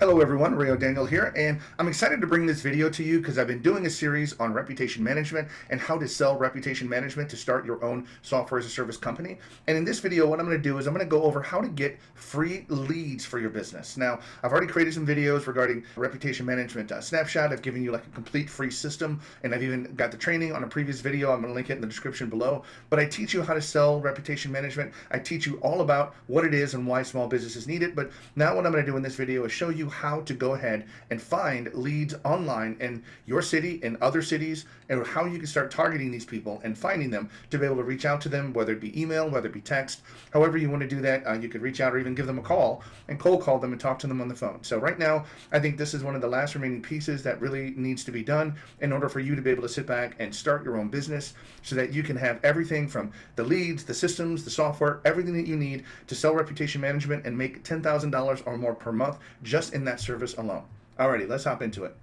Hello everyone, Rayo Daniel here, and I'm excited to bring this video to you because I've been doing a series on reputation management and how to sell reputation management to start your own software as a service company. And in this video, what I'm going to do is I'm going to go over how to get free leads for your business. Now, I've already created some videos regarding reputation management snapshot. I've given you like a complete free system, and I've even got the training on a previous video. I'm going to link it in the description below. But I teach you how to sell reputation management. I teach you all about what it is and why small businesses need it. But now what I'm going to do in this video is show you how to go ahead and find leads online in your city, in other cities, and how you can start targeting these people and finding them to be able to reach out to them, whether it be email, whether it be text, however you want to do that. You could reach out or even give them a call and cold call them and talk to them on the phone. So right now, I think this is one of the last remaining pieces that really needs to be done in order for you to be able to sit back and start your own business so that you can have everything from the leads, the systems, the software, everything that you need to sell reputation management and make $10,000 or more per month just in that service alone. Alrighty, let's hop into it.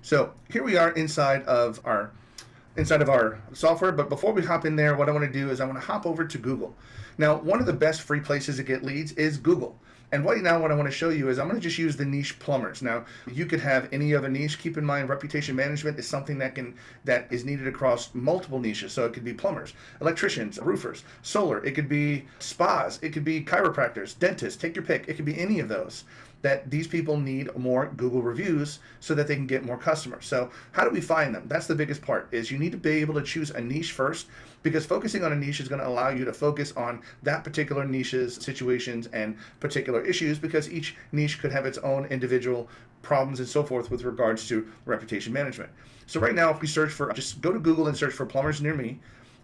So here we are inside of our software, but before we hop in there, what I want to do is I want to hop over to Google. Now, one of the best free places to get leads is Google. And what I want to show you is I'm going to just use the niche plumbers. Now, you could have any other niche. Keep in mind, reputation management is something that is needed across multiple niches. So it could be plumbers, electricians, roofers, solar. It could be spas. It could be chiropractors, dentists. Take your pick. It could be any of those. That these people need more Google reviews so that they can get more customers. So how do we find them? That's the biggest part, is you need to be able to choose a niche first, because focusing on a niche is going to allow you to focus on that particular niche's situations and particular issues, because each niche could have its own individual problems and so forth with regards to reputation management. So right now, if we search for, just go to Google and search for plumbers near me,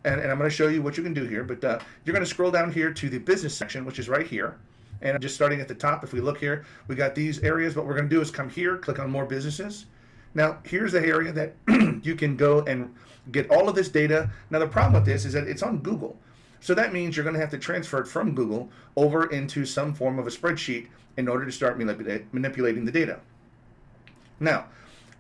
and I'm going to show you what you can do here, but you're going to scroll down here to the business section, which is right here. And just starting at the top, if we look here, we got these areas. What we're going to do is come here, click on more businesses. Now, here's the area that you can go and get all of this data. Now, the problem with this is that it's on Google. So that means you're going to have to transfer it from Google over into some form of a spreadsheet in order to start manipulating the data. Now,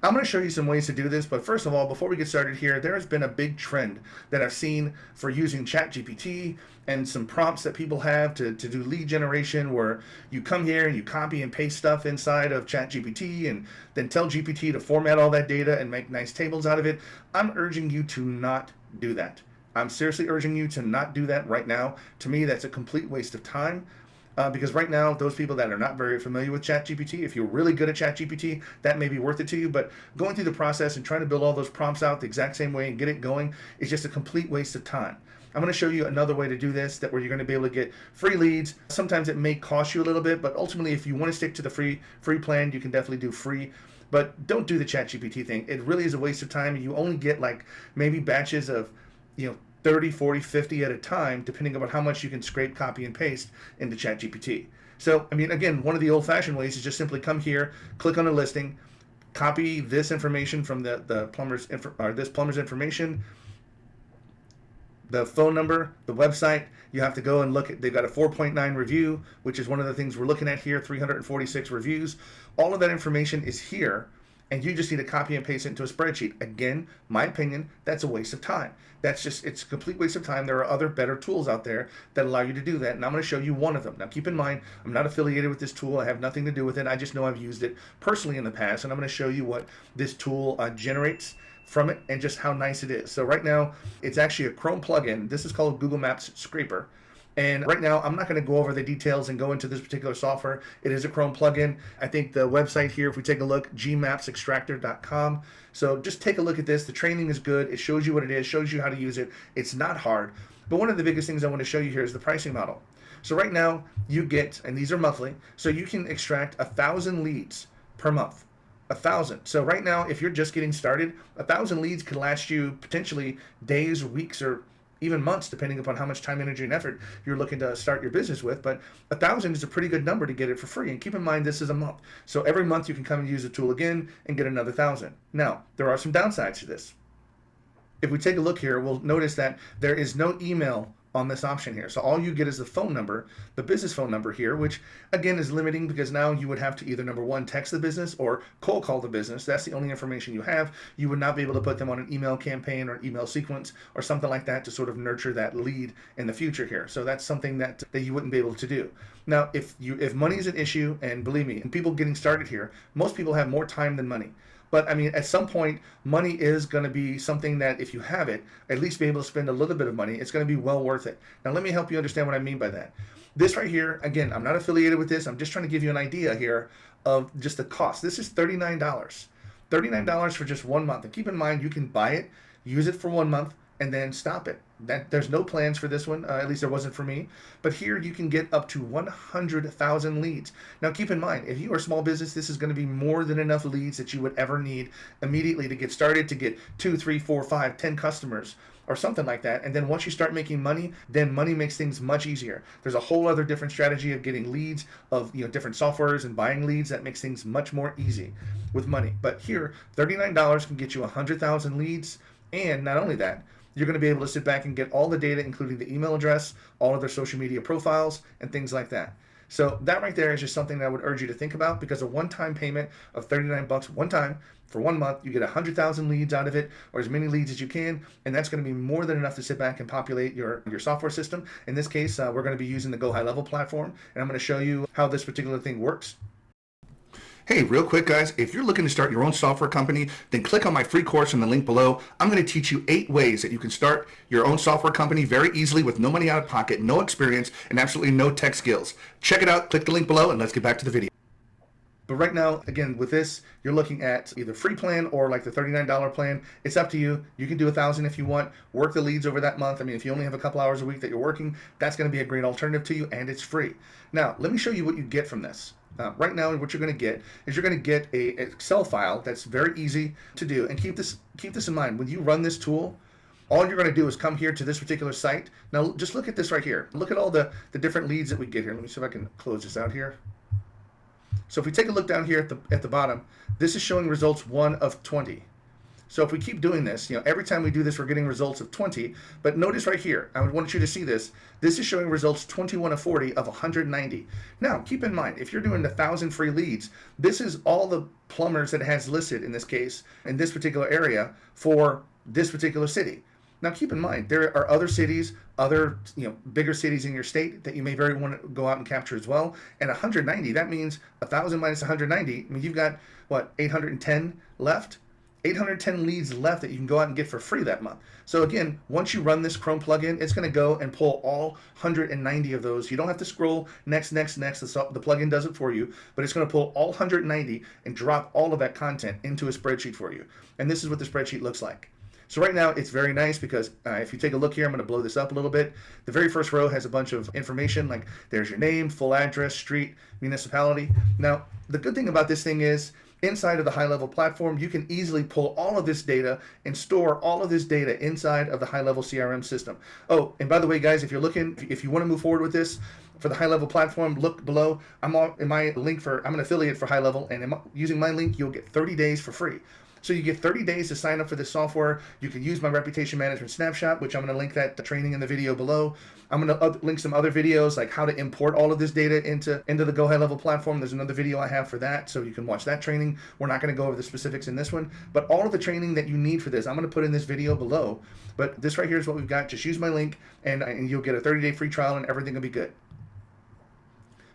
I'm going to show you some ways to do this, but first of all, before we get started here, there has been a big trend that I've seen for using ChatGPT and some prompts that people have to do lead generation, where you come here and you copy and paste stuff inside of ChatGPT and then tell GPT to format all that data and make nice tables out of it. I'm urging you to not do that. I'm seriously urging you to not do that right now. To me, that's a complete waste of time. Because right now, those people that are not very familiar with ChatGPT, if you're really good at ChatGPT, that may be worth it to you. But going through the process and trying to build all those prompts out the exact same way and get it going is just a complete waste of time. I'm going to show you another way to do this, where you're going to be able to get free leads. Sometimes it may cost you a little bit, but ultimately, if you want to stick to the free plan, you can definitely do free. But don't do the ChatGPT thing. It really is a waste of time. You only get like maybe batches of 30, 40, 50 at a time, depending on how much you can scrape, copy, and paste into ChatGPT. So, I mean, again, one of the old-fashioned ways is just simply come here, click on a listing, copy this information from the plumber's this plumber's information, the phone number, the website. You have to go and look at, they've got a 4.9 review, which is one of the things we're looking at here, 346 reviews. All of that information is here, and you just need to copy and paste it into a spreadsheet. Again, my opinion, that's a waste of time. It's a complete waste of time. There are other better tools out there that allow you to do that, and I'm going to show you one of them. Now, keep in mind, I'm not affiliated with this tool. I have nothing to do with it. I just know I've used it personally in the past, and I'm going to show you what this tool generates from it and just how nice it is. So right now, it's actually a Chrome plugin. This is called Google Maps Scraper. And right now, I'm not going to go over the details and go into this particular software. It is a Chrome plugin. I think the website here, if we take a look, gmapsextractor.com. So just take a look at this. The training is good. It shows you what it is, shows you how to use it. It's not hard. But one of the biggest things I want to show you here is the pricing model. So right now, you get, and these are monthly, so you can extract 1,000 leads per month. 1,000. So right now, if you're just getting started, 1,000 leads could last you potentially days, weeks, or even months, depending upon how much time, energy, and effort you're looking to start your business with. But 1,000 is a pretty good number to get it for free. And keep in mind, this is a month. So every month you can come and use the tool again and get another 1,000. Now, there are some downsides to this. If we take a look here, we'll notice that there is no email on this option here. So all you get is the phone number, the business phone number here, which again is limiting because now you would have to either number one, text the business or cold call the business. That's the only information you have. You would not be able to put them on an email campaign or an email sequence or something like that to sort of nurture that lead in the future here. So that's something that you wouldn't be able to do. Now, if money is an issue, and believe me, and people getting started here, most people have more time than money. But I mean, at some point, money is going to be something that if you have it, at least be able to spend a little bit of money, it's going to be well worth it. Now, let me help you understand what I mean by that. This right here, again, I'm not affiliated with this. I'm just trying to give you an idea here of just the cost. This is $39. $39 for just 1 month. And keep in mind, you can buy it, use it for 1 month, and then stop it. There's no plans for this one, at least there wasn't for me. But here you can get up to 100,000 leads. Now keep in mind, if you are a small business, this is going to be more than enough leads that you would ever need immediately to get started, to get 2, 3, 4, 5, 10 customers or something like that. And then once you start making money, then money makes things much easier. There's a whole other different strategy of getting leads, of different softwares and buying leads that makes things much more easy with money. But here, $39 can get you 100,000 leads, and not only that, you're going to be able to sit back and get all the data, including the email address, all of their social media profiles, and things like that. So that right there is just something that I would urge you to think about, because a one-time payment of 39 bucks one time for 1 month, you get 100,000 leads out of it, or as many leads as you can, and that's going to be more than enough to sit back and populate your software system. In this case, we're going to be using the GoHighlevel platform, and I'm going to show you how this particular thing works. Hey, real quick guys, if you're looking to start your own software company, then click on my free course in the link below. I'm going to teach you 8 ways that you can start your own software company very easily with no money out of pocket, no experience, and absolutely no tech skills. Check it out, click the link below, and let's get back to the video. But right now, again, with this, you're looking at either free plan or like the $39 plan. It's up to you. You can do 1,000 if you want. Work the leads over that month. I mean, if you only have a couple hours a week that you're working, that's going to be a great alternative to you, and it's free. Now, let me show you what you get from this. Right now, what you're going to get is you're going to get an Excel file that's very easy to do. And keep this in mind. When you run this tool, all you're going to do is come here to this particular site. Now, just look at this right here. Look at all the different leads that we get here. Let me see if I can close this out here. So if we take a look down here at the bottom, this is showing results 1 of 20. So if we keep doing this, every time we do this, we're getting results of 20. But notice right here, I would want you to see this. This is showing results 21 of 40 of 190. Now, keep in mind, if you're doing 1,000 free leads, this is all the plumbers that it has listed in this case, in this particular area for this particular city. Now, keep in mind, there are other cities, other bigger cities in your state that you may very want to go out and capture as well. And 190, that means 1,000 minus 190. I mean, you've got, what, 810 left? 810 leads left that you can go out and get for free that month. So again, once you run this Chrome plugin, it's going to go and pull all 190 of those. You don't have to scroll next. The plugin does it for you, but it's going to pull all 190 and drop all of that content into a spreadsheet for you. And this is what the spreadsheet looks like. So right now it's very nice because if you take a look here, I'm going to blow this up a little bit. The very first row has a bunch of information, like there's your name, full address, street, municipality. Now, the good thing about this thing is inside of the Highlevel platform, you can easily pull all of this data and store all of this data inside of the Highlevel CRM system. Oh, and by the way, guys, if you want to move forward with this for the Highlevel platform, look below. I'm an affiliate for Highlevel, and using my link, you'll get 30 days for free. So you get 30 days to sign up for this software. You can use my reputation management snapshot, which I'm going to link that training in the video below. I'm going to link some other videos like how to import all of this data into the GoHighlevel platform. There's another video I have for that, so you can watch that training. We're not going to go over the specifics in this one, but all of the training that you need for this, I'm going to put in this video below. But this right here is what we've got. Just use my link, and you'll get a 30-day free trial, and everything will be good.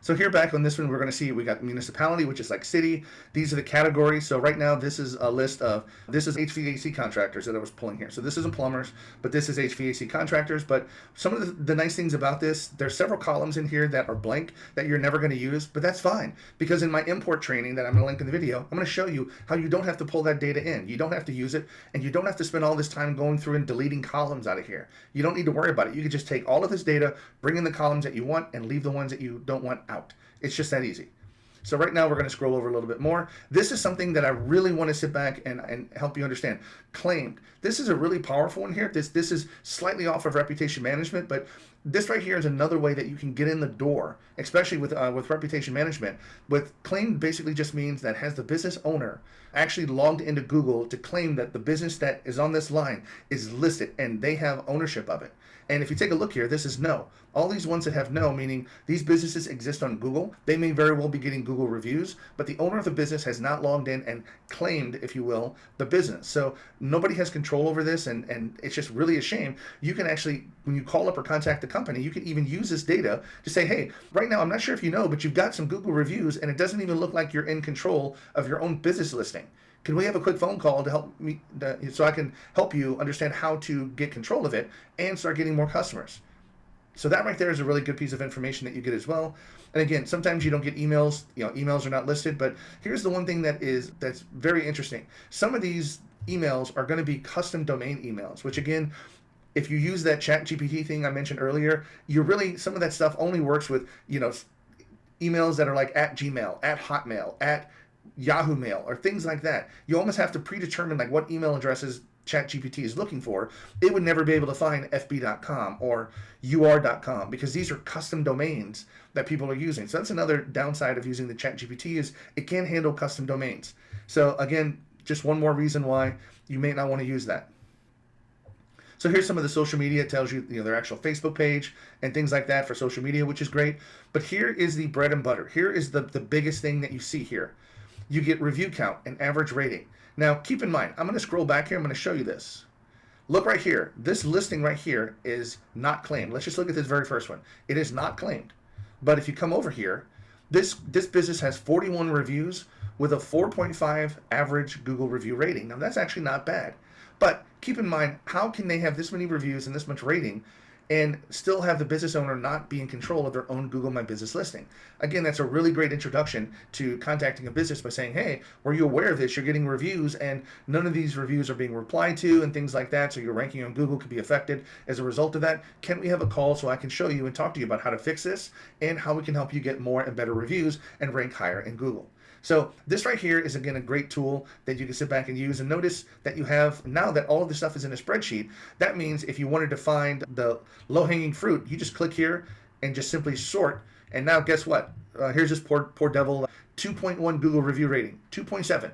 So here back on this one, we're going to see we got municipality, which is like city. These are the categories. So right now, this is a list of, this is HVAC contractors that I was pulling here. So this isn't plumbers, but this is HVAC contractors. But some of the nice things about this, there's several columns in here that are blank that you're never going to use, but that's fine. Because in my import training that I'm going to link in the video, I'm going to show you how you don't have to pull that data in. You don't have to use it, and you don't have to spend all this time going through and deleting columns out of here. You don't need to worry about it. You can just take all of this data, bring in the columns that you want, and leave the ones that you don't want out. It's just that easy. So right now we're going to scroll over a little bit more. This is something that I really want to sit back and help you understand. Claimed. This is a really powerful one here. This is slightly off of reputation management, but this right here is another way that you can get in the door, especially with reputation management. With claim basically just means that has the business owner actually logged into Google to claim that the business that is on this line is listed and they have ownership of it. And if you take a look here, this is no. All these ones that have no, meaning these businesses exist on Google, they may very well be getting Google reviews, but the owner of the business has not logged in and claimed, if you will, the business. So nobody has control over this, and it's just really a shame. You can actually, when you call up or contact the company, you can even use this data to say, hey, right now, I'm not sure if you know, but you've got some Google reviews, and it doesn't even look like you're in control of your own business listing. Can we have a quick phone call to help me, so I can help you understand how to get control of it and start getting more customers? So that right there is a really good piece of information that you get as well. And again, sometimes you don't get emails, emails are not listed, but here's the one thing that's very interesting. Some of these emails are going to be custom domain emails, which again, if you use that chat GPT thing I mentioned earlier, some of that stuff only works with, emails that are like at Gmail, at Hotmail, at Yahoo Mail, or things like that. You almost have to predetermine like what email addresses ChatGPT is looking for. It would never be able to find fb.com or ur.com because these are custom domains that people are using. So that's another downside of using the ChatGPT is it can handle custom domains. So again, just one more reason why you may not want to use that. So here's some of the social media. It tells you, their actual Facebook page and things like that for social media, which is great. But here is the bread and butter. Here is the biggest thing that you see here. You get review count and average rating. Now, keep in mind, I'm going to scroll back here. I'm going to show you this. Look right here. This listing right here is not claimed. Let's just look at this very first one. It is not claimed. But if you come over here, this business has 41 reviews with a 4.5 average Google review rating. Now, that's actually not bad. But keep in mind, how can they have this many reviews and this much rating and still have the business owner not be in control of their own Google My Business listing? Again, that's a really great introduction to contacting a business by saying, hey, were you aware of this? You're getting reviews and none of these reviews are being replied to and things like that. So your ranking on Google could be affected as a result of that. Can we have a call so I can show you and talk to you about how to fix this and how we can help you get more and better reviews and rank higher in Google? So this right here is, again, a great tool that you can sit back and use. And notice that you have, now that all of this stuff is in a spreadsheet, that means if you wanted to find the low-hanging fruit, you just click here and just simply sort. And now guess what? Here's this poor devil, 2.1 Google review rating, 2.7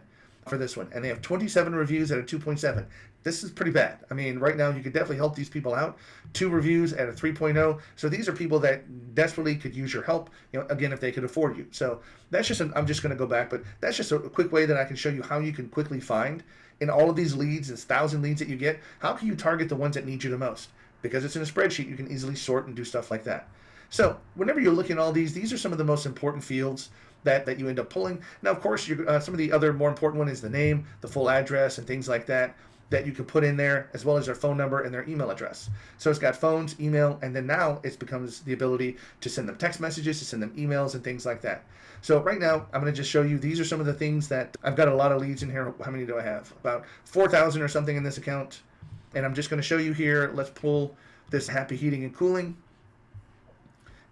for this one. And they have 27 reviews at a 2.7. This is pretty bad. I mean, right now you could definitely help these people out. 2 reviews at a 3.0. So these are people that desperately could use your help, again, if they could afford you. So that's just, I'm just going to go back, but that's just a quick way that I can show you how you can quickly find in all of these leads, this 1,000 leads that you get, how can you target the ones that need you the most? Because it's in a spreadsheet, you can easily sort and do stuff like that. So whenever you're looking at all these are some of the most important fields that you end up pulling. Now, of course, some of the other more important one is the name, the full address, and things like that you can put in there, as well as their phone number and their email address. So it's got phones, email, and then now it becomes the ability to send them text messages, to send them emails, and things like that. So right now, I'm going to just show you, these are some of the things that, I've got a lot of leads in here. How many do I have? About 4,000 or something in this account. And I'm just going to show you here, let's pull this Happy Heating and Cooling.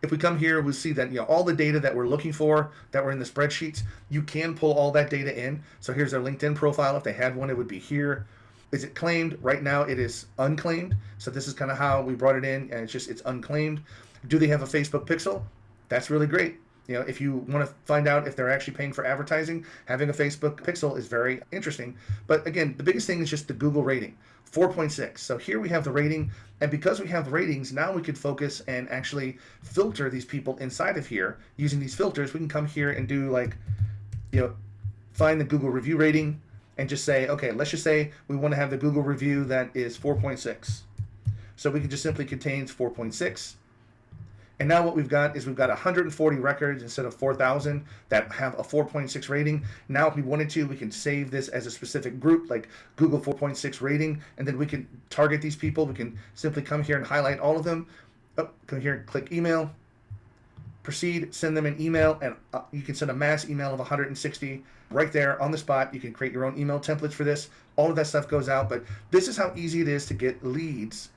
If we come here, we'll see that all the data that we're looking for, that were in the spreadsheets, you can pull all that data in. So here's their LinkedIn profile. If they had one, it would be here. Is it claimed? Right now it is unclaimed. So this is kind of how we brought it in, and it's unclaimed. Do they have a Facebook pixel? That's really great. If you want to find out if they're actually paying for advertising, having a Facebook pixel is very interesting. But again, the biggest thing is just the Google rating, 4.6. So here we have the rating, and because we have the ratings, now we could focus and actually filter these people inside of here. Using these filters, we can come here and do find the Google review rating, and just say, okay, let's just say we want to have the Google review that is 4.6. So we can just simply contains 4.6. And now what we've got is we've got 140 records instead of 4,000 that have a 4.6 rating. Now if we wanted to, we can save this as a specific group like Google 4.6 rating, and then we can target these people. We can simply come here and highlight all of them. Come here and click email. Proceed, send them an email, and you can send a mass email of 160 right there on the spot. You can create your own email templates for this. All of that stuff goes out, but this is how easy it is to get leads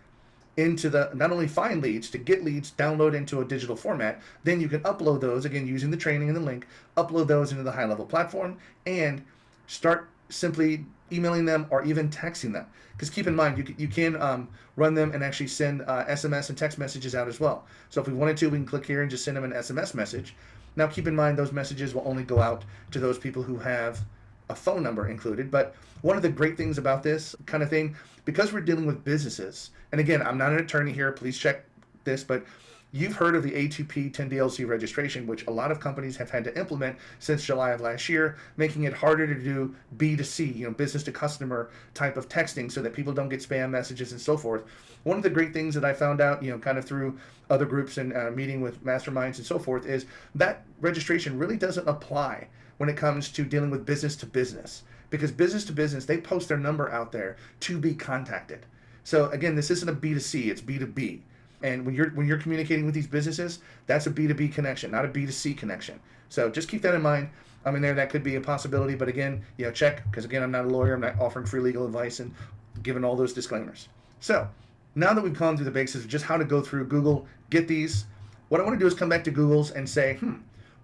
into not only find leads, to get leads, download into a digital format. Then you can upload those, again, using the training and the link, upload those into the Highlevel platform and start simply emailing them or even texting them. Because keep in mind, you can run them and actually send SMS and text messages out as well. So if we wanted to, we can click here and just send them an SMS message. Now keep in mind, those messages will only go out to those people who have a phone number included. But one of the great things about this kind of thing, because we're dealing with businesses, and again, I'm not an attorney here, please check this, but you've heard of the A2P 10DLC registration, which a lot of companies have had to implement since July of last year, making it harder to do B2C, business to customer type of texting so that people don't get spam messages and so forth. One of the great things that I found out, kind of through other groups and meeting with masterminds and so forth, is that registration really doesn't apply when it comes to dealing with business to business, because business to business, they post their number out there to be contacted. So again, this isn't a B2C, it's B2B. And when you're communicating with these businesses, that's a B2B connection, not a B2C connection. So just keep that in mind. I mean, that could be a possibility, but again, check, because again, I'm not a lawyer, I'm not offering free legal advice and giving all those disclaimers. So now that we've gone through the basics of just how to go through Google, get these, what I want to do is come back to Google's and say,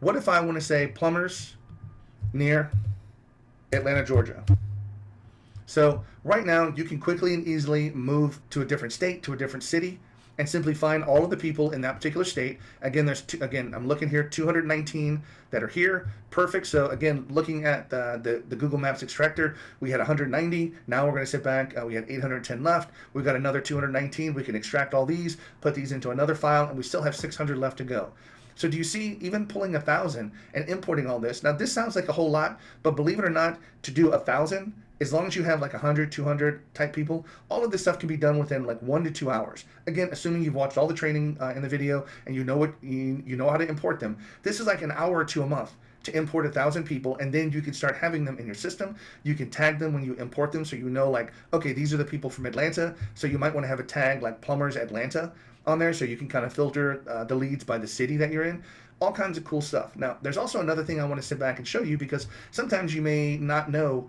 what if I want to say plumbers near Atlanta, Georgia? So right now, you can quickly and easily move to a different state, to a different city, and simply find all of the people in that particular state. Again, I'm looking here, 219 that are here. Perfect. So again, looking at the Google Maps extractor, we had 190. Now we're going to sit back. We had 810 left. We've got another 219. We can extract all these, put these into another file, and we still have 600 left to go. So do you see, even pulling 1,000 and importing all this? Now this sounds like a whole lot, but believe it or not, to do 1,000, as long as you have like 100, 200 type people, all of this stuff can be done within like 1 to 2 hours. Again, assuming you've watched all the training in the video and you know how to import them. This is like an hour or two a month to import 1,000 people, and then you can start having them in your system. You can tag them when you import them, so you know, like, okay, these are the people from Atlanta, so you might want to have a tag like Plumbers Atlanta on there, so you can kind of filter the leads by the city that you're in. All kinds of cool stuff. Now, there's also another thing I want to sit back and show you, because sometimes you may not know,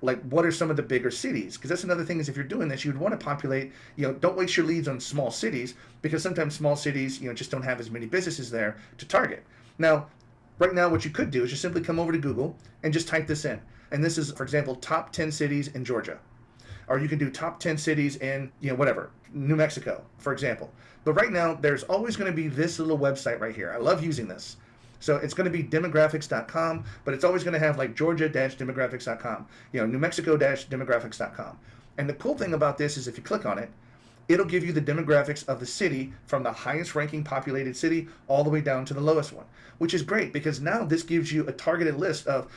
like, what are some of the bigger cities? Because that's another thing, is if you're doing this, you'd want to populate, don't waste your leads on small cities, because sometimes small cities, just don't have as many businesses there to target. Now, right now, what you could do is just simply come over to Google and just type this in. And this is, for example, top 10 cities in Georgia. Or you can do top 10 cities in, whatever, New Mexico, for example. But right now, there's always going to be this little website right here. I love using this. So it's going to be demographics.com, but it's always going to have like Georgia-demographics.com, New Mexico-demographics.com. And the cool thing about this is if you click on it, it'll give you the demographics of the city from the highest ranking populated city all the way down to the lowest one, which is great, because now this gives you a targeted list of,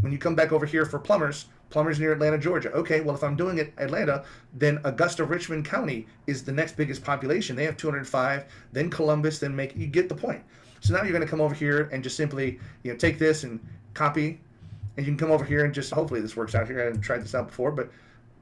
when you come back over here for plumbers near Atlanta, Georgia. Okay, well, if I'm doing it Atlanta, then Augusta-Richmond County is the next biggest population. They have 205, then Columbus, then you get the point. So now you're going to come over here and just simply, take this and copy, and you can come over here and just, hopefully this works out here. I haven't tried this out before, but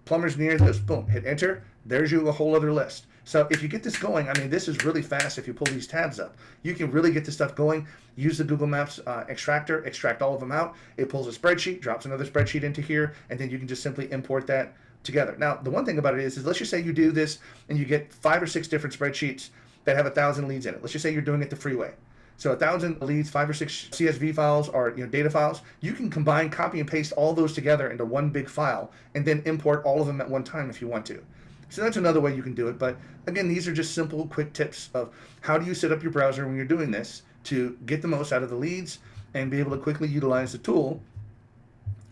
plumbers near this, boom, hit enter. There's you a whole other list. So if you get this going, I mean, this is really fast. If you pull these tabs up, you can really get this stuff going. Use the Google Maps extractor, extract all of them out. It pulls a spreadsheet, drops another spreadsheet into here, and then you can just simply import that together. Now, the one thing about it is let's just say you do this and you get 5 or 6 different spreadsheets that have 1,000 leads in it. Let's just say you're doing it the free way. So 1,000 leads, 5 or 6 CSV files or data files. You can combine, copy, and paste all those together into one big file, and then import all of them at one time if you want to. So that's another way you can do it. But again, these are just simple, quick tips of how do you set up your browser when you're doing this to get the most out of the leads and be able to quickly utilize the tool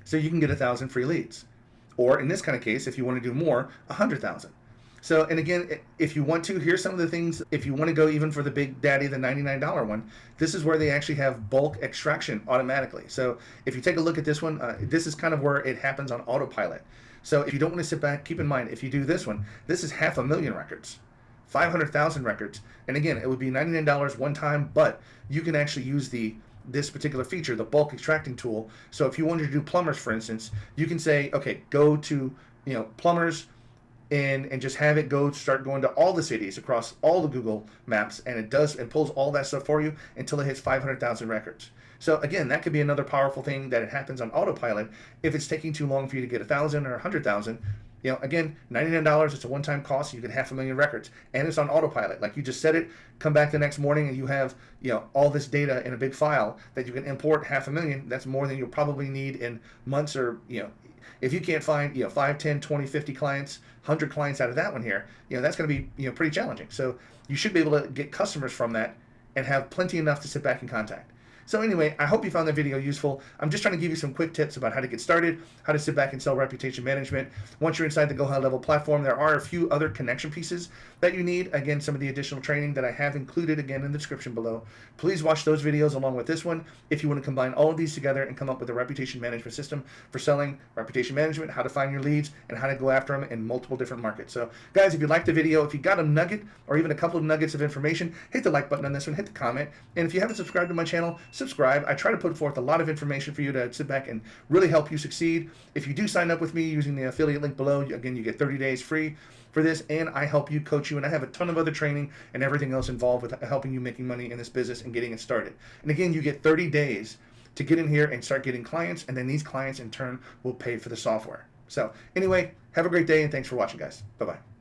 so you can get 1,000 free leads. Or in this kind of case, if you want to do more, 100,000. So, and again, if you want to, here's some of the things. If you want to go even for the big daddy, the $99 one, this is where they actually have bulk extraction automatically. So if you take a look at this one, this is kind of where it happens on autopilot. So if you don't want to sit back, keep in mind, if you do this one, this is 500,000 records, 500,000 records. And again, it would be $99 one time, but you can actually use this particular feature, the bulk extracting tool. So if you wanted to do plumbers, for instance, you can say, okay, go to, plumbers, and just have it start going to all the cities across all the Google Maps, and it pulls all that stuff for you until it hits 500,000 records. So again, that could be another powerful thing, that it happens on autopilot. If it's taking too long for you to get 1,000 or 100,000, again, $99, it's a one-time cost. You get 500,000 records, and it's on autopilot. Like you just set it, come back the next morning, and you have all this data in a big file that you can import 500,000. That's more than you'll probably need in months or If you can't find 5, 10, 20, 50 clients, 100 clients out of that one here, that's going to be pretty challenging. So you should be able to get customers from that and have plenty enough to sit back and contact. So anyway, I hope you found that video useful. I'm just trying to give you some quick tips about how to get started, how to sit back and sell reputation management. Once you're inside the GoHighlevel platform, there are a few other connection pieces that you need. Again, some of the additional training that I have included again in the description below. Please watch those videos along with this one if you want to combine all of these together and come up with a reputation management system for selling reputation management, how to find your leads, and how to go after them in multiple different markets. So guys, if you liked the video, if you got a nugget or even a couple of nuggets of information, hit the like button on this one, hit the comment, and if you haven't subscribed to my channel, subscribe. I try to put forth a lot of information for you to sit back and really help you succeed. If you do sign up with me using the affiliate link below, again, you get 30 days free for this, and I help you, coach you, and I have a ton of other training and everything else involved with helping you making money in this business and getting it started. And again, you get 30 days to get in here and start getting clients, and then these clients in turn will pay for the software. So anyway, have a great day, and thanks for watching, guys. Bye-bye.